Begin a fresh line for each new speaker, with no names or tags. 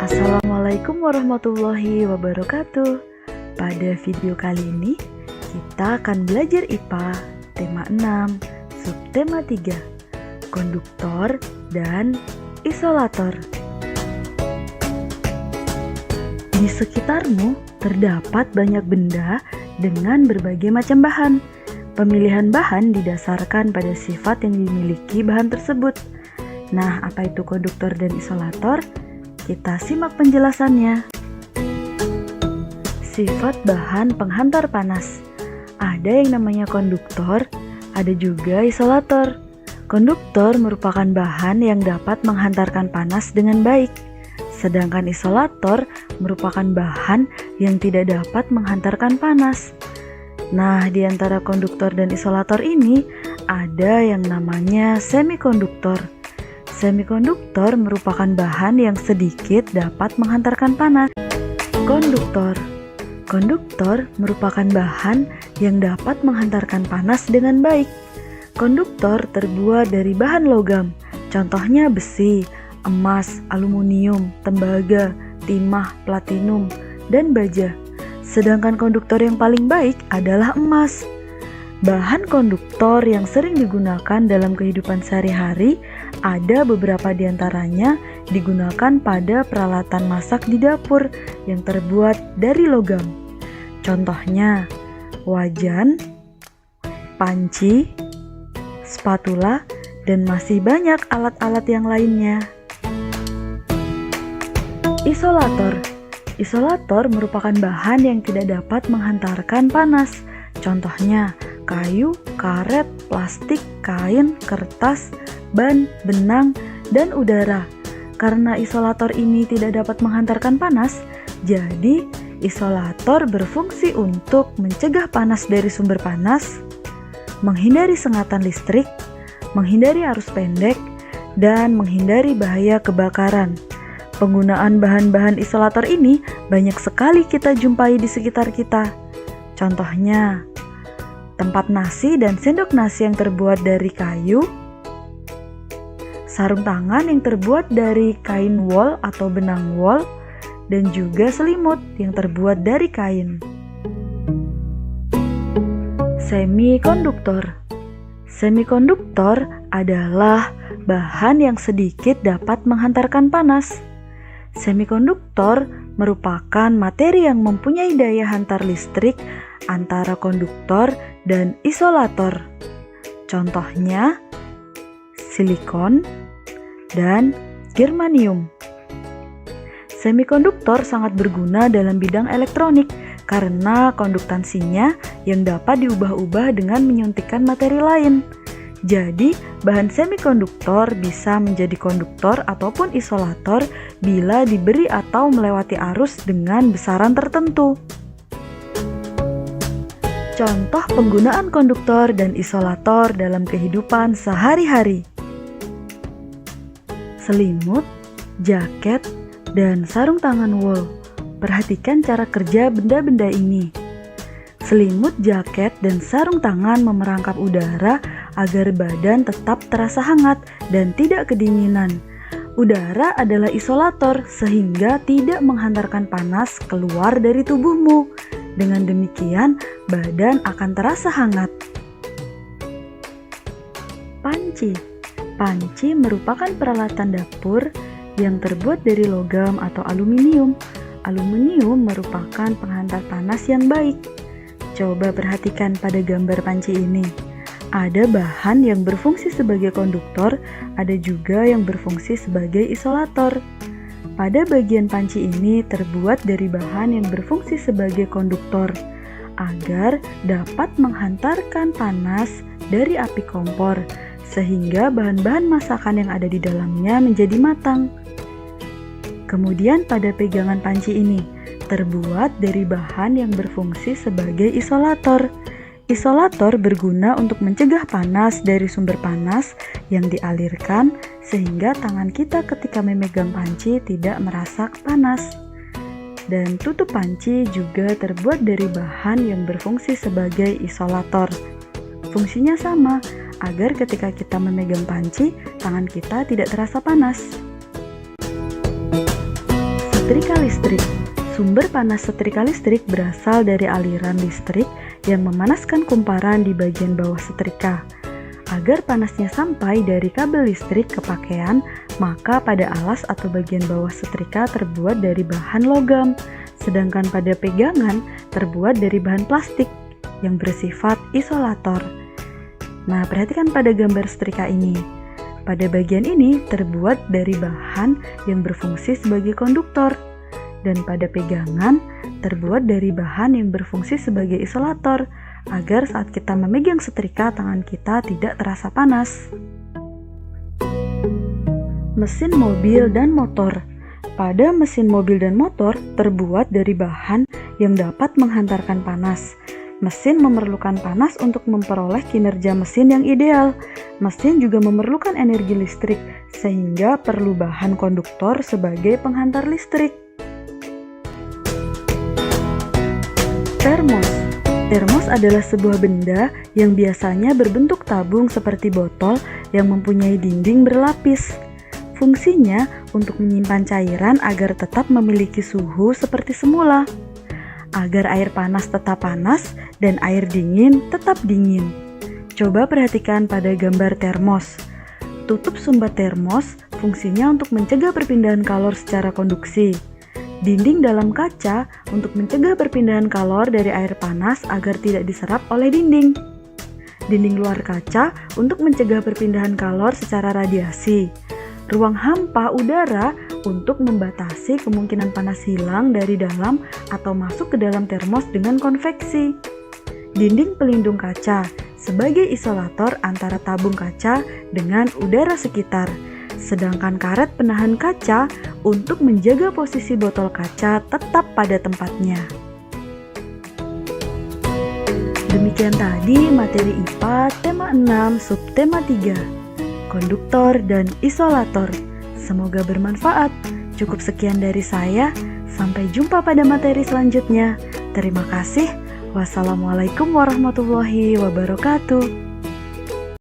Assalamualaikum warahmatullahi wabarakatuh. Pada video kali ini kita akan belajar IPA tema 6, subtema 3, konduktor dan isolator. Di sekitarmu terdapat banyak benda dengan berbagai macam bahan. Pemilihan bahan didasarkan pada sifat yang dimiliki bahan tersebut. Nah, apa itu konduktor dan isolator? Kita simak penjelasannya. Sifat bahan penghantar panas. Ada yang namanya konduktor, ada juga isolator. Konduktor merupakan bahan yang dapat menghantarkan panas dengan baik. Sedangkan isolator merupakan bahan yang tidak dapat menghantarkan panas. Nah, di antara konduktor dan isolator ini ada yang namanya semikonduktor. Semikonduktor merupakan bahan yang sedikit dapat menghantarkan panas. Konduktor. Konduktor merupakan bahan yang dapat menghantarkan panas dengan baik. Konduktor terbuat dari bahan logam, contohnya besi, emas, aluminium, tembaga, timah, platinum, dan baja. Sedangkan konduktor yang paling baik adalah emas. Bahan konduktor yang sering digunakan dalam kehidupan sehari-hari ada beberapa di antaranya digunakan pada peralatan masak di dapur yang terbuat dari logam. Contohnya, wajan, panci, spatula, dan masih banyak alat-alat yang lainnya. Isolator. Isolator merupakan bahan yang tidak dapat menghantarkan panas. Contohnya, kayu, karet, plastik, kain, kertas, ban, benang, dan udara. Karena isolator ini tidak dapat menghantarkan panas, jadi isolator berfungsi untuk mencegah panas dari sumber panas, menghindari sengatan listrik, menghindari arus pendek, dan menghindari bahaya kebakaran. Penggunaan bahan-bahan isolator ini banyak sekali kita jumpai di sekitar kita. Contohnya, tempat nasi dan sendok nasi yang terbuat dari kayu, sarung tangan yang terbuat dari kain wol atau benang wol, dan juga selimut yang terbuat dari kain. Semikonduktor. Semikonduktor adalah bahan yang sedikit dapat menghantarkan panas. Semikonduktor merupakan materi yang mempunyai daya hantar listrik antara konduktor dan isolator. Contohnya, silikon dan germanium. Semikonduktor sangat berguna dalam bidang elektronik karena konduktansinya yang dapat diubah-ubah dengan menyuntikkan materi lain. Jadi, bahan semikonduktor bisa menjadi konduktor ataupun isolator bila diberi atau melewati arus dengan besaran tertentu. Contoh penggunaan konduktor dan isolator dalam kehidupan sehari-hari. Selimut, jaket, dan sarung tangan wol. Perhatikan cara kerja benda-benda ini. Selimut, jaket, dan sarung tangan memerangkap udara agar badan tetap terasa hangat dan tidak kedinginan. Udara adalah isolator sehingga tidak menghantarkan panas keluar dari tubuhmu. Dengan demikian, badan akan terasa hangat. Panci. Panci merupakan peralatan dapur yang terbuat dari logam atau aluminium. Aluminium merupakan penghantar panas yang baik. Coba perhatikan pada gambar panci ini. Ada bahan yang berfungsi sebagai konduktor, ada juga yang berfungsi sebagai isolator. Pada bagian panci ini terbuat dari bahan yang berfungsi sebagai konduktor, agar dapat menghantarkan panas dari api kompor, sehingga bahan-bahan masakan yang ada di dalamnya menjadi matang. Kemudian pada pegangan panci ini terbuat dari bahan yang berfungsi sebagai isolator. Isolator berguna untuk mencegah panas dari sumber panas yang dialirkan sehingga tangan kita ketika memegang panci tidak merasa panas. Dan tutup panci juga terbuat dari bahan yang berfungsi sebagai isolator. Fungsinya sama, agar ketika kita memegang panci, tangan kita tidak terasa panas. Setrika listrik. Sumber panas setrika listrik berasal dari aliran listrik yang memanaskan kumparan di bagian bawah setrika. Agar panasnya sampai dari kabel listrik ke pakaian, maka pada alas atau bagian bawah setrika terbuat dari bahan logam, sedangkan pada pegangan terbuat dari bahan plastik yang bersifat isolator. Nah, perhatikan pada gambar setrika ini. Pada bagian ini terbuat dari bahan yang berfungsi sebagai konduktor, dan pada pegangan terbuat dari bahan yang berfungsi sebagai isolator, agar saat kita memegang setrika tangan kita tidak terasa panas. Mesin mobil dan motor. Pada mesin mobil dan motor terbuat dari bahan yang dapat menghantarkan panas. Mesin memerlukan panas untuk memperoleh kinerja mesin yang ideal. Mesin juga memerlukan energi listrik, sehingga perlu bahan konduktor sebagai penghantar listrik. Termos. Termos adalah sebuah benda yang biasanya berbentuk tabung seperti botol yang mempunyai dinding berlapis. Fungsinya untuk menyimpan cairan agar tetap memiliki suhu seperti semula, agar air panas tetap panas dan air dingin tetap dingin. Coba perhatikan pada gambar termos. Tutup sumbat termos fungsinya untuk mencegah perpindahan kalor secara konduksi. Dinding dalam kaca untuk mencegah perpindahan kalor dari air panas agar tidak diserap oleh dinding. Dinding luar kaca untuk mencegah perpindahan kalor secara radiasi. Ruang hampa udara untuk membatasi kemungkinan panas hilang dari dalam atau masuk ke dalam termos dengan konveksi. Dinding pelindung kaca sebagai isolator antara tabung kaca dengan udara sekitar. Sedangkan karet penahan kaca untuk menjaga posisi botol kaca tetap pada tempatnya. Demikian tadi materi IPA tema 6 subtema 3, konduktor dan isolator. Semoga bermanfaat. Cukup sekian dari saya. Sampai jumpa pada materi selanjutnya. Terima kasih. Wassalamualaikum warahmatullahi wabarakatuh.